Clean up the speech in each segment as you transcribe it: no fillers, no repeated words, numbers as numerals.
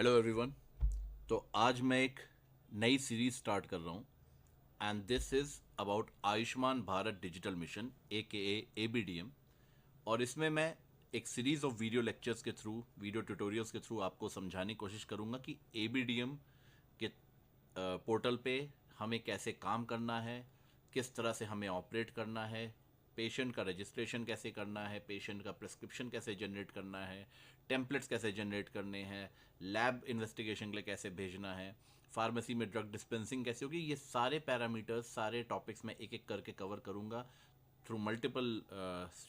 Hello everyone. तो आज मैं एक नई सीरीज स्टार्ट कर रहा हूँ and this is about Ayushman Bharat digital mission aka ABDM। और इसमें मैं एक सीरीज़ ऑफ वीडियो लेक्चर्स के थ्रू, वीडियो ट्यूटोरियल्स के थ्रू आपको समझाने की कोशिश करूँगा कि ABDM के पोर्टल पे हमें कैसे काम करना है, किस तरह से हमें ऑपरेट करना है, पेशेंट का रजिस्ट्रेशन कैसे करना है, पेशेंट का प्रिस्क्रिप्शन कैसे जनरेट करना है, टेम्पलेट्स कैसे जनरेट करने हैं, लैब इन्वेस्टिगेशन के लिए कैसे भेजना है, फार्मेसी में ड्रग डिस्पेंसिंग कैसे होगी। ये सारे पैरामीटर्स, सारे टॉपिक्स मैं एक एक करके कवर करूँगा थ्रू मल्टीपल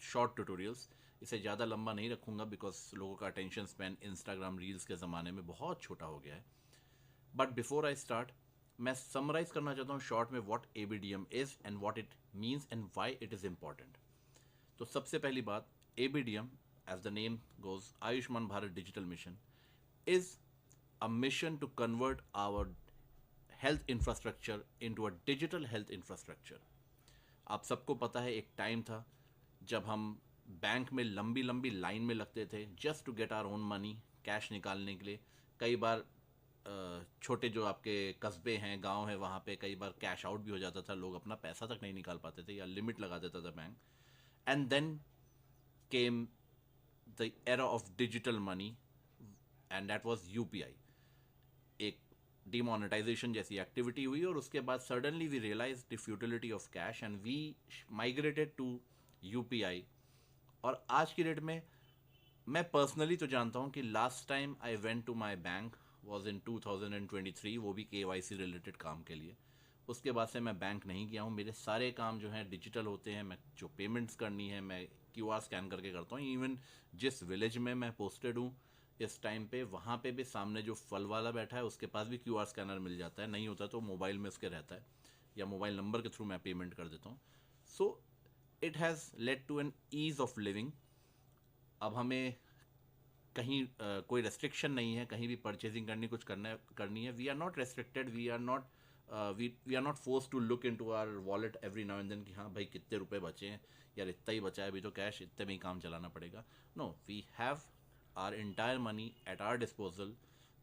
शॉर्ट ट्यूटोरियल्स। इसे ज़्यादा लंबा नहीं रखूँगा बिकॉज लोगों का अटेंशन स्पैन इंस्टाग्राम रील्स के ज़माने में बहुत छोटा हो गया है। बट बिफोर आई स्टार्ट, मैं समराइज करना चाहता हूँ शॉर्ट में what ABDM is and what it means and why it is important. तो सबसे पहली बात, ABDM as the name goes, Ayushman Bharat digital Mission is a mission to convert our health infrastructure into a digital health infrastructure। आप सबको पता है एक time था जब हम बैंक में लंबी लंबी लाइन में लगते थे just to get our own money, cash निकालने के लिए। कई बार छोटे जो आपके कस्बे हैं, गांव है, वहाँ पे कई बार कैश आउट भी हो जाता था, लोग अपना पैसा तक नहीं निकाल पाते थे या लिमिट लगा देता था bank. And then came the era of digital money and that was UPI। एक डिमोनेटाइजेशन जैसी एक्टिविटी हुई और उसके बाद suddenly we realise the futility of cash and we migrated to UPI। और आज की डेट में मैं पर्सनली तो जानता हूँ कि last time I went to my bank was in 2023, वो भी KYC रिलेटेड काम के लिए। उसके बाद से मैं बैंक नहीं गया हूँ। मेरे सारे काम जो हैं डिजिटल होते हैं। मैं जो पेमेंट्स करनी है मैं QR स्कैन करके करता हूँ। इवन जिस विलेज में मैं पोस्टेड हूँ इस टाइम पे, वहाँ पे भी सामने जो फल वाला बैठा है उसके पास भी QR स्कैनर मिल जाता है, नहीं होता तो मोबाइल में उसके रहता है या मोबाइल नंबर के थ्रू मैं पेमेंट कर देता हूँ। So it has led to an ease of living. अब हमें कहीं कोई रेस्ट्रिक्शन नहीं है, कहीं भी परचेजिंग करनी है। We are not restricted, we are not we are not force to look into our wallet every now and then कि हाँ भाई कितने रुपए बचे हैं, यार इतना ही बचा है, अभी तो कैश इतने में ही काम चलाना पड़ेगा। No, we have our entire money at our disposal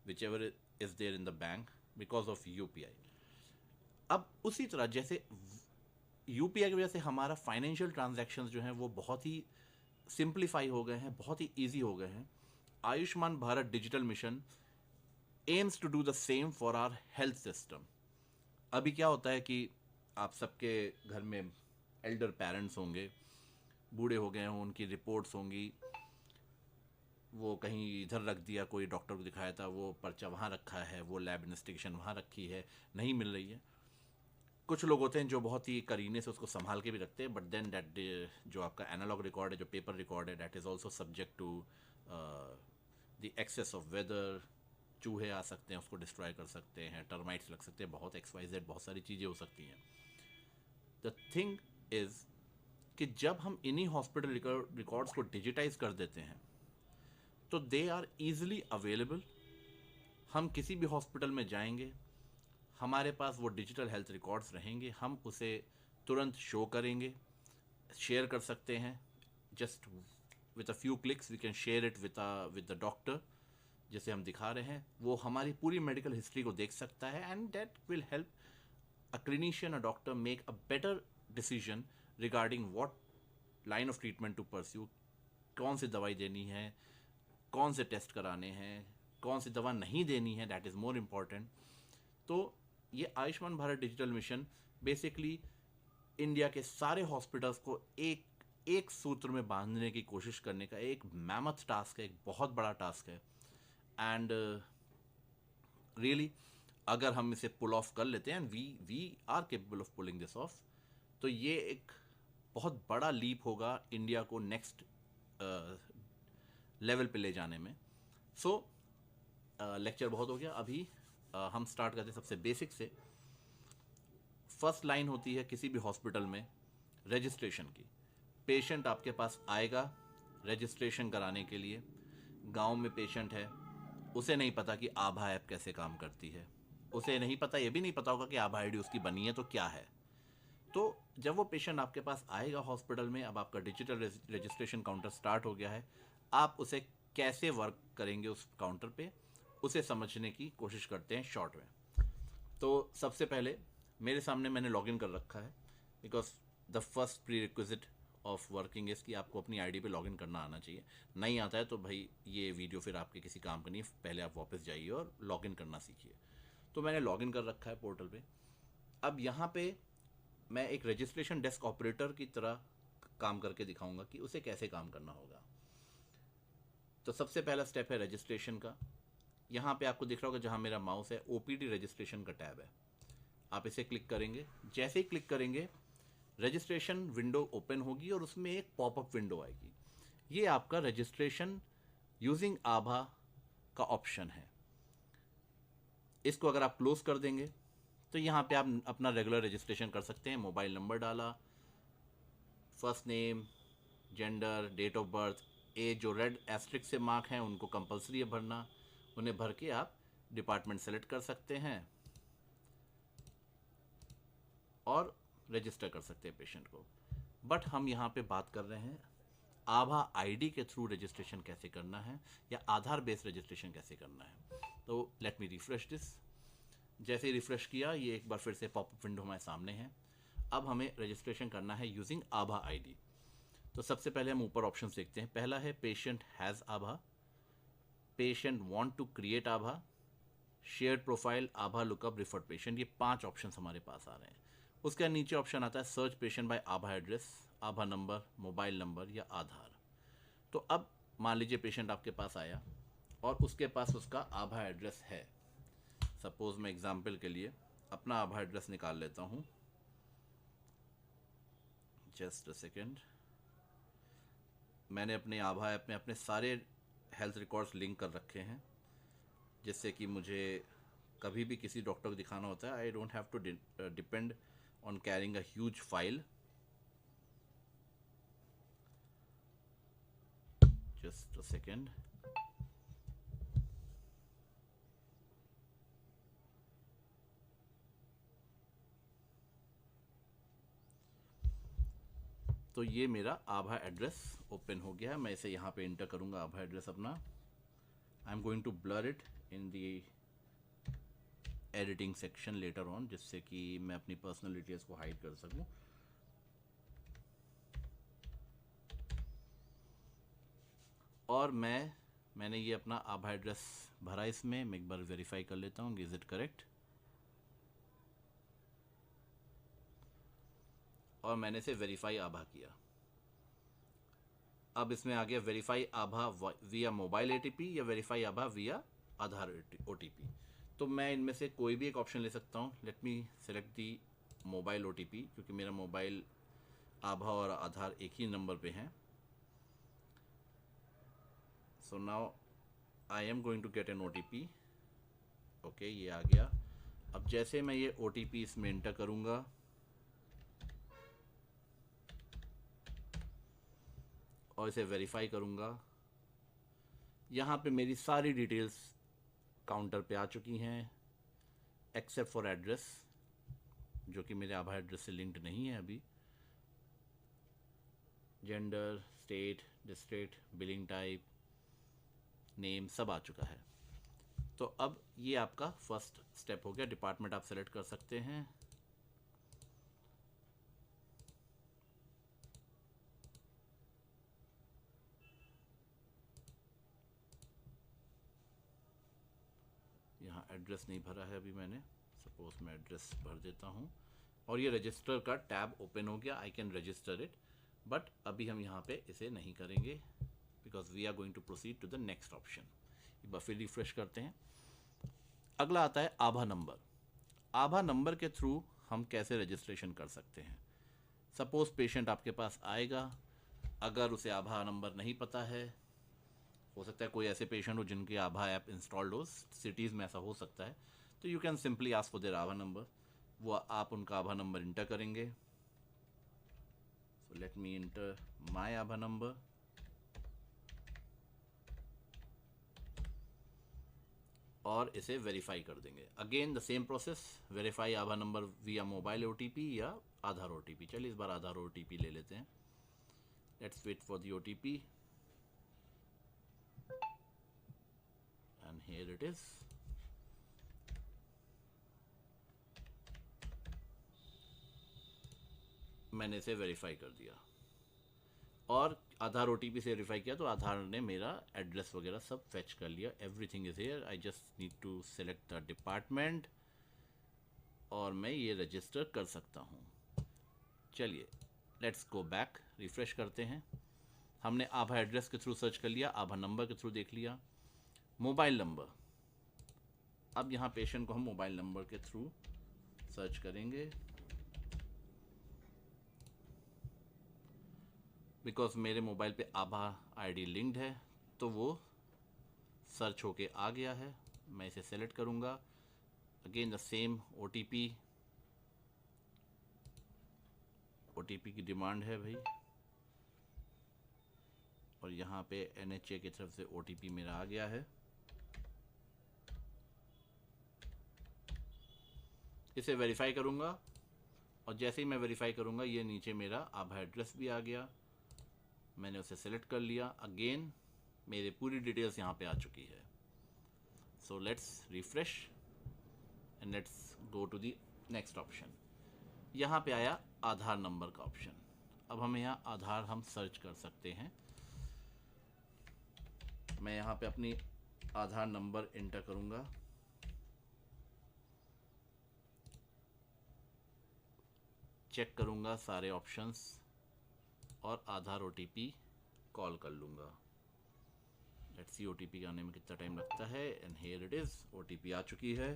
whichever is there in the bank because of UPI। अब उसी तरह जैसे UPI की वजह से हमारा फाइनेंशियल ट्रांजैक्शंस जो हैं वो बहुत ही सिंप्लीफाई हो गए हैं, बहुत ही ईजी हो गए हैं। Ayushman Bharat digital Mission aims to do the same for our health system. अभी क्या होता है कि आप सबके घर में एल्डर पेरेंट्स होंगे, बूढ़े हो गए हों, उनकी रिपोर्ट्स होंगी, वो कहीं इधर रख दिया, कोई डॉक्टर को दिखाया था, वो पर्चा वहाँ रखा है, वो लैब इन्वेस्टिगेशन वहाँ रखी है, नहीं मिल रही है। कुछ लोग होते हैं जो बहुत ही करीने से उसको संभाल के भी रखते हैं, बट देन दैट जो आपका एनालॉग रिकॉर्ड है, जो पेपर रिकॉर्ड है, that is also subject to the excess of weather. चूहे आ सकते हैं, उसको डिस्ट्रॉय कर सकते हैं, टर्माइट्स लग सकते हैं, बहुत XYZ बहुत सारी चीज़ें हो सकती हैं। द थिंग इज़ कि जब हम इन्हीं हॉस्पिटल रिकॉर्ड्स को डिजिटाइज कर देते हैं तो दे आर ईजिली अवेलेबल। हम किसी भी हॉस्पिटल में जाएंगे, हमारे पास वो डिजिटल हेल्थ रिकॉर्ड्स रहेंगे, हम उसे तुरंत शो करेंगे, शेयर कर सकते हैं। Just with a few clicks we can share it with the doctor जिसे हम दिखा रहे हैं। वो हमारी पूरी मेडिकल हिस्ट्री को देख सकता है and that will help a clinician, a doctor make a better decision regarding what line of treatment to pursue, कौन सी दवाई देनी है, कौन से टेस्ट कराने हैं, कौन सी दवा नहीं देनी है, दैट इज़ मोर इम्पॉर्टेंट। तो ये Ayushman Bharat digital mission basically India के सारे हॉस्पिटल्स को एक एक सूत्र में बांधने की कोशिश करने का एक मैमथ टास्क है, एक बहुत बड़ा टास्क है। एंड रियली अगर हम इसे पुल ऑफ कर लेते हैं, we are capable of pulling this off, तो ये एक बहुत बड़ा लीप होगा इंडिया को नेक्स्ट लेवल पे ले जाने में। सो लेक्चर बहुत हो गया, अभी हम स्टार्ट करते हैं सबसे बेसिक से। फर्स्ट लाइन होती है किसी भी हॉस्पिटल में रजिस्ट्रेशन की। पेशेंट आपके पास आएगा रजिस्ट्रेशन कराने के लिए। गांव में पेशेंट है, उसे नहीं पता कि आभा ऐप कैसे काम करती है, उसे नहीं पता, ये भी नहीं पता होगा कि आभा आईडी उसकी बनी है तो क्या है। तो जब वो पेशेंट आपके पास आएगा हॉस्पिटल में, अब आपका डिजिटल रजिस्ट्रेशन काउंटर स्टार्ट हो गया है, आप उसे कैसे वर्क करेंगे उस काउंटर पे, उसे समझने की कोशिश करते हैं शॉर्ट में। तो सबसे पहले मेरे सामने मैंने लॉगिन कर रखा है, because the first pre requisite of working is कि आपको अपनी आईडी पे लॉगिन करना आना चाहिए। नहीं आता है तो भाई ये वीडियो फिर आपके किसी काम का नहीं है, पहले आप वापस जाइए और लॉगिन करना सीखिए। तो मैंने लॉगिन कर रखा है पोर्टल पे। अब यहाँ पे मैं एक रजिस्ट्रेशन डेस्क ऑपरेटर की तरह काम करके दिखाऊंगा कि उसे कैसे काम करना होगा। तो सबसे पहला स्टेप है रजिस्ट्रेशन का। यहाँ पे आपको दिख रहा होगा जहाँ मेरा माउस है, ओपीडी रजिस्ट्रेशन का टैब है। आप इसे क्लिक करेंगे, जैसे ही क्लिक करेंगे रजिस्ट्रेशन विंडो ओपन होगी और उसमें एक पॉपअप विंडो आएगी। ये आपका रजिस्ट्रेशन यूजिंग आभा का ऑप्शन है। इसको अगर आप क्लोज कर देंगे तो यहाँ पे आप अपना रेगुलर रजिस्ट्रेशन कर सकते हैं। मोबाइल नंबर डाला, first name, gender, date of birth, age, जो रेड एस्ट्रिक से मार्क हैं उनको कंपलसरी है भरना। उन्हें भर के आप डिपार्टमेंट सेलेक्ट कर सकते हैं और रजिस्टर कर सकते हैं पेशेंट को। बट हम यहाँ पे बात कर रहे हैं आभा आईडी के थ्रू रजिस्ट्रेशन कैसे करना है या आधार बेस्ड रजिस्ट्रेशन कैसे करना है। तो लेट मी रिफ्रेश दिस। जैसे ही रिफ्रेश किया ये एक बार फिर से पॉपअप विंडो हमारे सामने है। अब हमें रजिस्ट्रेशन करना है यूजिंग आभा आईडी। तो सबसे पहले हम ऊपर ऑप्शन देखते हैं। पहला है patient has Abha, patient want to create Abha, shared profile, Abha lookup, referred patient. ये 5 ऑप्शन हमारे पास आ रहे हैं। उसके नीचे ऑप्शन आता है सर्च पेशेंट बाय आभा एड्रेस, आभा नंबर, मोबाइल नंबर या आधार। तो अब मान लीजिए पेशेंट आपके पास आया और उसके पास उसका आभा एड्रेस है। सपोज मैं एग्जांपल के लिए अपना आभा एड्रेस निकाल लेता हूँ। Just a second. मैंने अपने आभा ऐप में अपने सारे हेल्थ रिकॉर्ड्स लिंक कर रखे हैं, जिससे कि मुझे कभी भी किसी डॉक्टर को दिखाना होता है I don't have to depend on carrying a huge file. Just a second. तो ये मेरा आभा एड्रेस ओपन हो गया है। मैं इसे यहाँ पे इंटर करूँगा आभा एड्रेस अपना। I am going to blur it in the editing section later on, जिससे कि मैं अपनी पर्सनल डिटेल्स को हाइड कर सकूँ। और मैंने ये अपना आभा एड्रेस भरा इसमें। मैं एक बार वेरीफाई कर लेता हूँ इज इट करेक्ट। और मैंने इसे वेरीफाई आभा किया। अब इसमें आ गया वेरीफाई आभा विया मोबाइल एटीपी या वेरीफाई आभा विया आधार ओटीपी। तो मैं इनमें से कोई भी एक ऑप्शन ले सकता हूँ। लेट मी सेलेक्ट दी मोबाइल ओटीपी, क्योंकि मेरा मोबाइल आभा और आधार एक ही नंबर पे हैं। So now I am going to get an OTP. Okay, ये आ गया। अब जैसे मैं ये ओटीपी इसमें एंटर करूँगा और इसे वेरीफाई करूँगा, यहाँ पे मेरी सारी डिटेल्स काउंटर पे आ चुकी हैं एक्सेप्ट फॉर एड्रेस, जो कि मेरे आभा एड्रेस से लिंक्ड नहीं है अभी। Gender, state, district, billing type, name सब आ चुका है। तो अब ये आपका फर्स्ट स्टेप हो गया। डिपार्टमेंट आप सेलेक्ट कर सकते हैं। यहाँ एड्रेस नहीं भरा है अभी मैंने। सपोज मैं एड्रेस भर देता हूँ और ये रजिस्टर का टैब ओपन हो गया। I can register it, but अभी हम यहाँ पे इसे नहीं करेंगे because we are going to proceed to the next option. एक बार फिर रिफ्रेश करते हैं। अगला आता है आभा नंबर। आभा नंबर के थ्रू हम कैसे रजिस्ट्रेशन कर सकते हैं। सपोज पेशेंट आपके पास आएगा, अगर उसे आभा नंबर नहीं पता है, हो सकता है कोई ऐसे पेशेंट हो जिनके आभा ऐप इंस्टॉल्ड हो, सिटीज़ में ऐसा हो सकता है, तो you can simply ask for their Abha number. वो आप उनका आभा नंबर इंटर करेंगे। So let me inter my Abha number. और इसे वेरीफाई कर देंगे। Again the same process, verify Abha number विया मोबाइल ओटीपी या आधार ओटीपी। चलिए इस बार आधार ओटीपी ले लेते हैं। Let's wait for the OTP and here it is. मैंने इसे वेरीफाई कर दिया और आधार OTP से वेरीफाई किया तो आधार ने मेरा एड्रेस वगैरह सब फेच कर लिया. Everything is here. I just need to select the department और मैं ये रजिस्टर कर सकता हूँ. चलिए लेट्स गो बैक, रिफ़्रेश करते हैं. हमने आभा एड्रेस के थ्रू सर्च कर लिया, आभा नंबर के थ्रू देख लिया, मोबाइल नंबर. अब यहाँ पेशेंट को हम मोबाइल नंबर के थ्रू सर्च करेंगे. बिकॉज मेरे मोबाइल पे आभा ID लिंक्ड है तो वो सर्च होके आ गया है. मैं इसे सेलेक्ट करूँगा. अगेन द सेम OTP की डिमांड है भाई, और यहाँ पे NHA की तरफ से OTP मेरा आ गया है. इसे वेरीफाई करूँगा और जैसे ही मैं वेरीफाई करूँगा ये नीचे मेरा आभा एड्रेस भी आ गया. मैंने उसे सेलेक्ट कर लिया. अगेन मेरी पूरी डिटेल्स यहाँ पे आ चुकी है. So let's refresh and let's go to the next option. यहाँ पे आया आधार नंबर का ऑप्शन. अब हमें यहाँ आधार हम सर्च कर सकते हैं. मैं यहाँ पे अपनी आधार नंबर इंटर करूँगा. चेक करूँगा सारे ऑप्शंस और आधार OTP कॉल कर लूँगा. लेट्स सी OTP आने में कितना टाइम लगता है. And here it is. OTP आ चुकी है.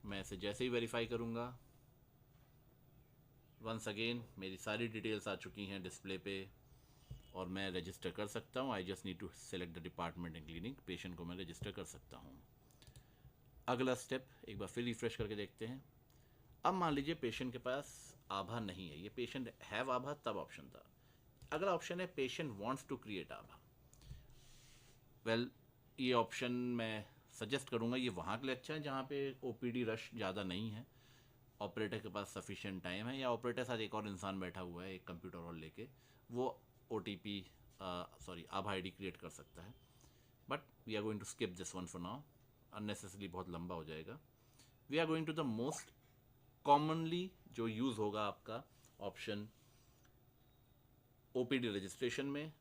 मैं इसे जैसे ही वेरीफाई करूँगा, वंस अगेन मेरी सारी डिटेल्स आ चुकी हैं डिस्प्ले पे और मैं रजिस्टर कर सकता हूँ. I just need to select the department and clinic. Patient को मैं रजिस्टर कर सकता हूँ. अगला स्टेप एक बार फिर रिफ्रेश करके देखते हैं. अब मान लीजिए पेशेंट के पास आभा नहीं है. ये पेशेंट हैव आभा तब ऑप्शन था. अगला ऑप्शन है पेशेंट वांट्स टू क्रिएट आभा. वेल ये ऑप्शन मैं सजेस्ट करूँगा ये वहाँ के लिए अच्छा है जहाँ पे OPD रश ज़्यादा नहीं है, ऑपरेटर के पास सफिशिएंट टाइम है, या ऑपरेटर के साथ एक और इंसान बैठा हुआ है एक कंप्यूटर और लेके, वो OTP आभा ID क्रिएट कर सकता है. But we are going to skip this one for now. Unnecessarily बहुत लंबा हो जाएगा. We are going to the most commonly जो यूज़ होगा आपका ऑप्शन OPD रजिस्ट्रेशन में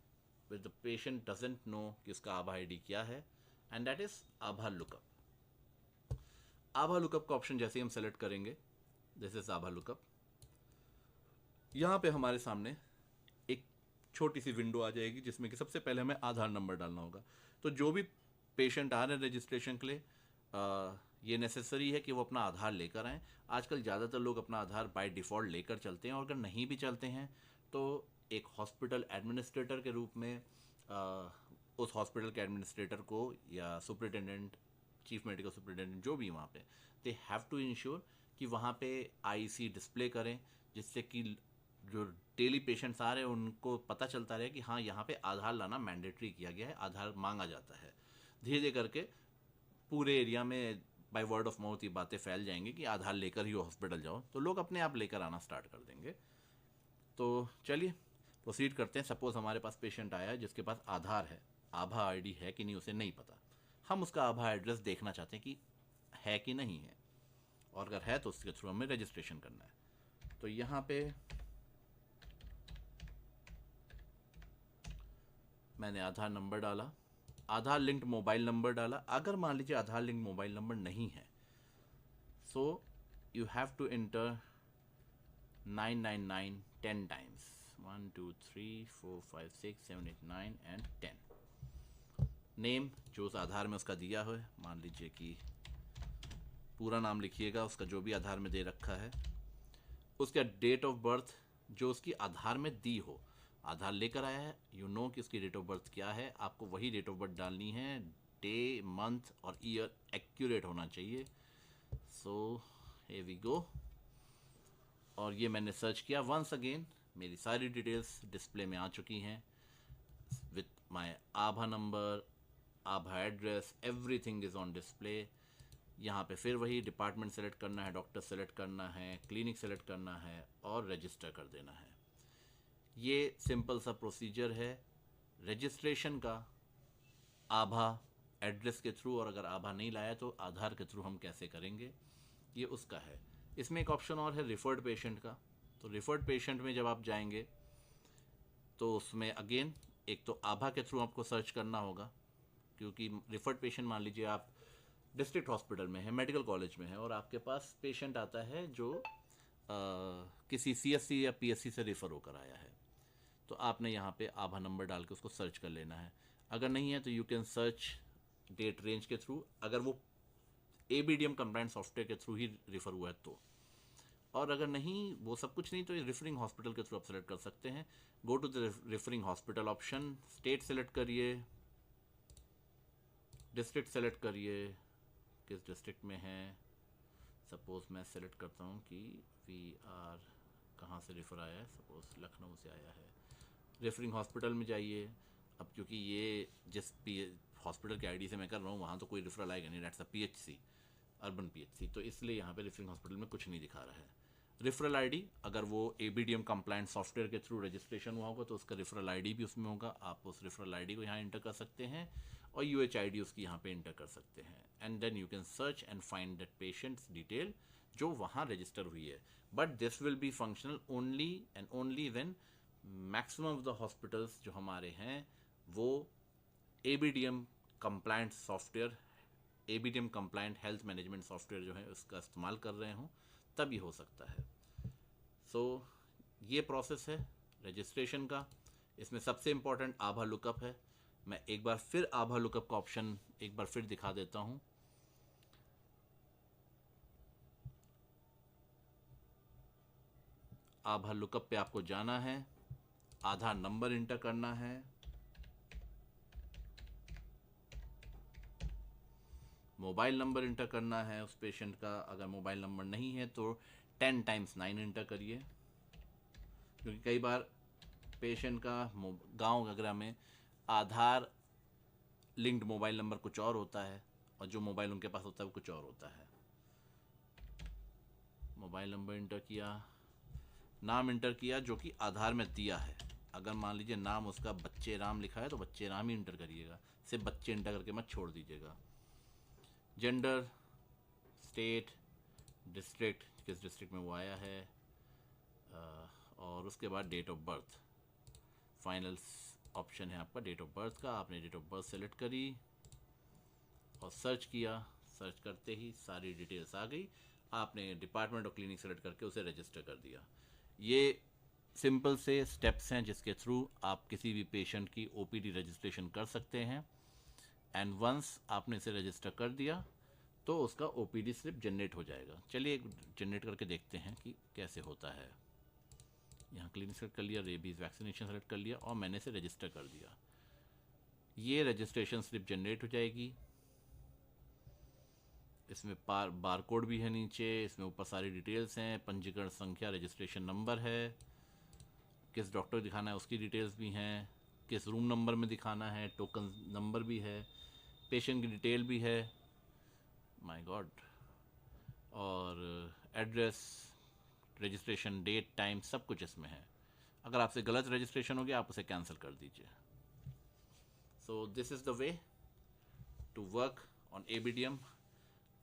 with the patient doesn't know कि उसका आभा ID क्या है, एंड दैट इज आभा लुकअप. आभा लुकअप का ऑप्शन जैसे ही हम सेलेक्ट करेंगे, दिस इज आभा लुकअप. यहाँ पे हमारे सामने एक छोटी सी विंडो आ जाएगी जिसमें कि सबसे पहले हमें आधार नंबर डालना होगा. तो जो भी पेशेंट आ रहे हैं रजिस्ट्रेशन के लिए, ये नेसेसरी है कि वो अपना आधार लेकर आएँ. आजकल ज़्यादातर लोग अपना आधार बाय डिफ़ॉल्ट लेकर चलते हैं, और अगर नहीं भी चलते हैं तो एक हॉस्पिटल एडमिनिस्ट्रेटर के रूप में उस हॉस्पिटल के एडमिनिस्ट्रेटर को या सुपरिटेंडेंट, चीफ मेडिकल सुपरिटेंडेंट जो भी वहाँ पे, दे हैव टू इंश्योर कि वहाँ पे IC डिस्प्ले करें, जिससे कि जो डेली पेशेंट्स आ रहे हैं उनको पता चलता रहे कि हाँ यहाँ पे आधार लाना मैंडेटरी किया गया है, आधार मांगा जाता है. धीरे धीरे करके पूरे एरिया में बाय वर्ड ऑफ माउथ ये बातें फैल जाएंगी कि आधार लेकर ही हॉस्पिटल जाओ, तो लोग अपने आप लेकर आना स्टार्ट कर देंगे. तो चलिए प्रोसीड करते हैं. सपोज़ हमारे पास पेशेंट आया है जिसके पास आधार है, आभा ID है कि नहीं उसे नहीं पता. हम उसका आभा एड्रेस देखना चाहते हैं कि है कि नहीं है, और अगर है तो उसके थ्रू हमें रजिस्ट्रेशन करना है. तो यहाँ पे मैंने आधार नंबर डाला, आधार लिंक्ड मोबाइल नंबर डाला. अगर मान लीजिए आधार लिंक्ड मोबाइल नंबर नहीं है, so you have to enter 999 10 times. 1 2 3 4 5 6 7 8 9 and 10. Name जो उस आधार में उसका दिया हो, मान लीजिए कि पूरा नाम लिखिएगा उसका जो भी आधार में दे रखा है. उसका डेट ऑफ बर्थ जो उसकी आधार में दी हो. आधार लेकर आया है, यू नो कि उसकी डेट ऑफ बर्थ क्या है, आपको वही डेट ऑफ बर्थ डालनी है. डे, मंथ और ईयर एक्यूरेट होना चाहिए. So here we go. और ये मैंने सर्च किया. वंस अगेन मेरी सारी डिटेल्स डिस्प्ले में आ चुकी हैं with my Abha number, Abha address, everything is on display. यहाँ पे फिर वही डिपार्टमेंट सेलेक्ट करना है, डॉक्टर सेलेक्ट करना है, क्लिनिक सेलेक्ट करना है और रजिस्टर कर देना है. ये सिंपल सा प्रोसीजर है रजिस्ट्रेशन का आभा एड्रेस के थ्रू, और अगर आभा नहीं लाया तो आधार के थ्रू हम कैसे करेंगे, ये उसका है। इसमें एक ऑप्शन और है रिफर्ड पेशेंट का। तो रिफर्ड पेशेंट में जब आप जाएंगे तो उसमें अगेन एक तो आभा के थ्रू आपको सर्च करना होगा, क्योंकि रिफर्ड पेशेंट मान लीजिए आप डिस्ट्रिक्ट हॉस्पिटल में है, मेडिकल कॉलेज में है, और आपके पास पेशेंट आता है जो किसी सीएससी या पीएससी से रेफ़र होकर आया है, तो आपने यहाँ पे आभा नंबर डाल के उसको सर्च कर लेना है। अगर नहीं है तो you can search date range के थ्रू, अगर वो एबीडीएम कंप्लाइंट सॉफ्टवेयर के थ्रू ही रेफ़र हुआ है तो। और अगर नहीं वो सब कुछ नहीं तो रेफरिंग हॉस्पिटल के थ्रू आप सेलेक्ट कर सकते हैं। Go to the referring hospital option, state select करिए, डिस्ट्रिक्ट सेलेक्ट करिए, किस डिस्ट्रिक्ट में है। सपोज़ मैं सेलेक्ट करता हूँ कि वी आर कहाँ से रेफ़र आया है, सपोज़ लखनऊ से आया है। रेफरिंग हॉस्पिटल में जाइए। अब क्योंकि ये जिस हॉस्पिटल के आईडी से मैं कर रहा हूँ वहाँ तो कोई रेफरल आएगा नहीं, डेट्स अ पीएचसी, अर्बन पीएचसी, तो इसलिए यहाँ पे रेफरिंग हॉस्पिटल में कुछ नहीं दिखा रहा है। रेफरल आईडी, अगर वो एबीडीएम कंप्लाइंट सॉफ्टवेयर के थ्रू रजिस्ट्रेशन हुआ होगा तो उसका रेफरल आईडी भी उसमें होगा, आप उस रेफरल आईडी को यहाँ इंटर कर सकते हैं, और यूएचआईडी उसकी यहाँ पे इंटर कर सकते हैं, and then you can search and find that patients detail जो वहाँ रजिस्टर हुई है। But this will be functional only and only when maximum of the hospitals जो हमारे हैं वो ABDM compliant software, ABDM compliant health management software जो है उसका इस्तेमाल कर रहे हों, तभी हो सकता है। सो ये प्रोसेस है रजिस्ट्रेशन का। इसमें सबसे इम्पॉर्टेंट आभा लुकअप है। मैं एक बार फिर आभा लुकअप का ऑप्शन एक बार फिर दिखा देता हूँ। आभा लुकअप पे आपको जाना है, आधार नंबर इंटर करना है, मोबाइल नंबर इंटर करना है उस पेशेंट का, अगर मोबाइल नंबर नहीं है तो 10 टाइम्स 9 इंटर करिए, क्योंकि कई बार पेशेंट का गांव वगैरह में आधार लिंक्ड मोबाइल नंबर कुछ और होता है और जो मोबाइल उनके पास होता है वो कुछ और होता है। मोबाइल नंबर इंटर किया, नाम इंटर किया जो कि आधार में दिया है। अगर मान लीजिए नाम उसका बच्चे राम लिखा है तो बच्चे राम ही इंटर करिएगा, सिर्फ बच्चे इंटर करके मत छोड़ दीजिएगा। जेंडर, स्टेट, डिस्ट्रिक्ट, किस डिस्ट्रिक्ट में वो आया है, और उसके बाद date of birth. Final option है आपका डेट ऑफ बर्थ का। आपने डेट ऑफ बर्थ सेलेक्ट करी और सर्च किया। सर्च करते ही सारी डिटेल्स आ गई। आपने डिपार्टमेंट और क्लिनिक सेलेक्ट करके उसे रजिस्टर कर दिया। ये सिंपल से स्टेप्स हैं जिसके थ्रू आप किसी भी पेशेंट की ओपीडी रजिस्ट्रेशन कर सकते हैं। एंड वंस आपने इसे रजिस्टर कर दिया तो उसका ओपीडी स्लिप जनरेट हो जाएगा। चलिए एक जनरेट करके देखते हैं कि कैसे होता है। यहाँ क्लिनिक सेलेक्ट कर लिया, रेबीज़ वैक्सीनेशन सेलेक्ट कर लिया और मैंने इसे रजिस्टर कर दिया। ये रजिस्ट्रेशन स्लिप जनरेट हो जाएगी। इसमें बार कोड भी है नीचे, इसमें ऊपर सारी डिटेल्स हैं, पंजीकरण संख्या, रजिस्ट्रेशन नंबर है, किस डॉक्टर दिखाना है उसकी डिटेल्स भी हैं, किस रूम नंबर में दिखाना है, टोकन नंबर भी है, पेशेंट की डिटेल भी है, माय गॉड, और एड्रेस, रजिस्ट्रेशन डेट, टाइम, सब कुछ इसमें है। अगर आपसे गलत रजिस्ट्रेशन हो गया आप उसे कैंसिल कर दीजिए। So this is the way to work on ABDM.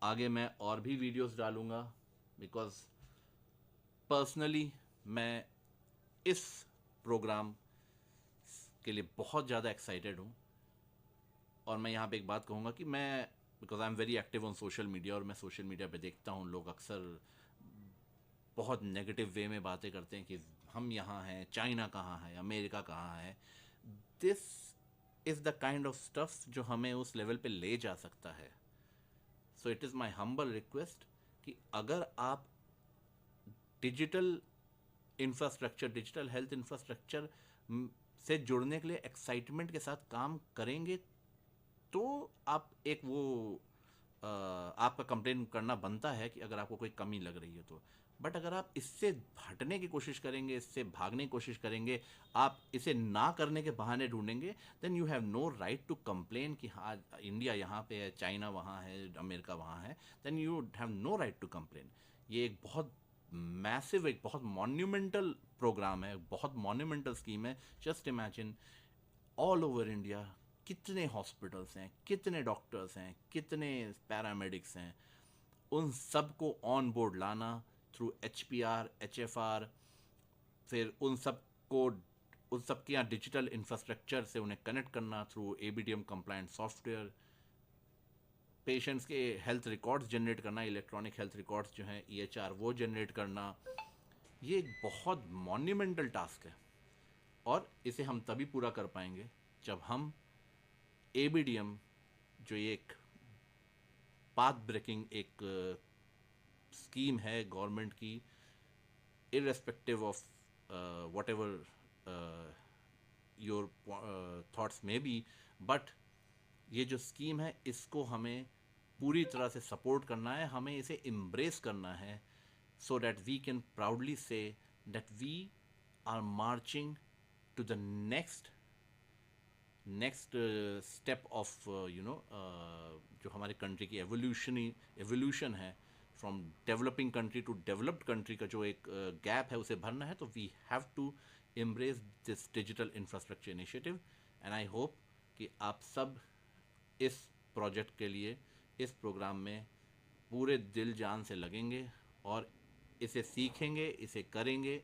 आगे मैं और भी वीडियोस डालूँगा, बिकॉज़ पर्सनली मैं इस प्रोग्राम के लिए बहुत ज़्यादा एक्साइटेड हूँ। और मैं यहाँ पे एक बात कहूँगा कि मैं, because I am very active on social media, और मैं सोशल मीडिया पे देखता हूँ लोग अक्सर बहुत नेगेटिव वे में बातें करते हैं कि हम यहाँ हैं, चाइना कहाँ है, अमेरिका कहाँ है। This is the kind of stuff जो हमें उस लेवल पे ले जा सकता है। So it is my humble request कि अगर आप digital infrastructure, digital health infrastructure से जुड़ने के लिए एक्साइटमेंट के साथ काम करेंगे तो आप एक वो आपका कंप्लेन करना बनता है कि अगर आपको कोई कमी लग रही है तो। बट अगर आप इससे हटने की कोशिश करेंगे, इससे भागने की कोशिश करेंगे, आप इसे ना करने के बहाने ढूंढेंगे, then you have no right to complain कि हाँ इंडिया यहाँ पे है, चाइना वहाँ है, अमेरिका वहाँ है। Then you have no right to complain. ये एक बहुत मैसिव, एक बहुत मॉन्यूमेंटल प्रोग्राम है, बहुत मॉन्यूमेंटल स्कीम है। Just imagine all over India कितने हॉस्पिटल्स हैं, कितने डॉक्टर्स हैं, कितने पैरामेडिक्स हैं, उन सब को ऑन बोर्ड लाना थ्रू HPR, HFR, फिर उन सब के यहाँ डिजिटल इंफ्रास्ट्रक्चर से उन्हें कनेक्ट करना through ABDM compliant software, patients के हेल्थ रिकॉर्ड्स जनरेट करना, इलेक्ट्रॉनिक हेल्थ रिकॉर्ड्स जो हैं EHR वो जनरेट करना। ये एक बहुत मॉन्यूमेंटल टास्क है और इसे हम तभी पूरा कर पाएंगे जब हम ABDM, जो ये एक पाथ ब्रेकिंग एक स्कीम है गवर्नमेंट की, irrespective of whatever your thoughts may be, but ये जो स्कीम है इसको हमें पूरी तरह से सपोर्ट करना है, हमें इसे embrace करना है, so that we can proudly say that we are marching to the next step of जो हमारे कंट्री की एवोल्यूशन है, from developing country to developed country का जो एक गैप है उसे भरना है, तो we have to embrace this digital infrastructure initiative. And I hope कि आप सब इस प्रोजेक्ट के लिए, इस प्रोग्राम में पूरे दिल जान से लगेंगे और इसे सीखेंगे, इसे करेंगे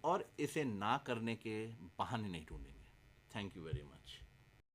और इसे ना करने के बहाने नहीं ढूंढेंगे। Thank you very much.